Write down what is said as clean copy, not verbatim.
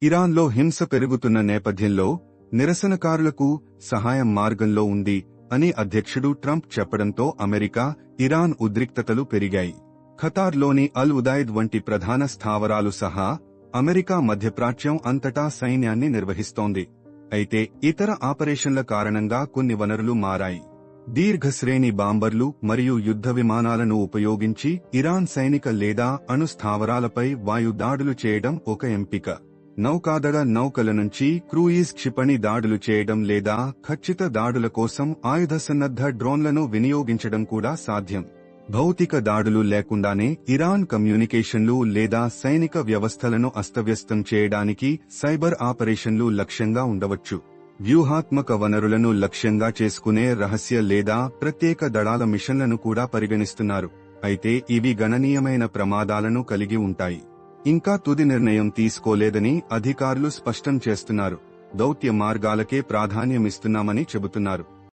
ఇరాన్లో హింస పెరుగుతున్న నేపథ్యంలో నిరసనకారులకు సహాయం మార్గంలో ఉంది అని అధ్యక్షుడు ట్రంప్ చెప్పడంతో అమెరికా, ఇరాన్ ఉద్రిక్తతలు పెరిగాయి. ఖతార్లోని అల్ ఉదైద్ వంటి ప్రధాన స్థావరాలు సహా అమెరికా మధ్యప్రాచ్యం అంతటా సైన్యాన్ని నిర్వహిస్తోంది. అయితే ఇతర ఆపరేషన్ల కారణంగా కొన్ని వనరులు మారాయి. దీర్ఘశ్రేణి బాంబర్లు మరియు యుద్ధ విమానాలను ఉపయోగించి ఇరాన్ సైనిక లేదా అణు స్థావరాలపై వాయు దాడులు చేయడం ఒక ఎంపిక. నౌకాదళ నౌకల నుంచి క్రూయిజ్ క్షిపణి దాడులు చేయడం లేదా ఖచ్చిత దాడుల కోసం ఆయుధ సన్నద్ధ డ్రోన్లను వినియోగించడం కూడా సాధ్యం. భౌతిక దాడులు లేకుండానే ఇరాన్ కమ్యూనికేషన్లు లేదా సైనిక వ్యవస్థలను అస్తవ్యస్తం చేయడానికి సైబర్ ఆపరేషన్లు లక్ష్యంగా ఉండవచ్చు. వ్యూహాత్మక వనరులను లక్ష్యంగా చేసుకునే రహస్య లేదా ప్రత్యేక దళాల మిషన్లను కూడా పరిగణిస్తున్నారు. అయితే ఇవి గణనీయమైన ప్రమాదాలను కలిగి ఉంటాయి. ఇంకా తుది నిర్ణయం తీసుకోలేదని అధికారులు స్పష్టం చేస్తున్నారు. దౌత్య మార్గాలకే ప్రాధాన్యమిస్తున్నామని చెబుతున్నారు.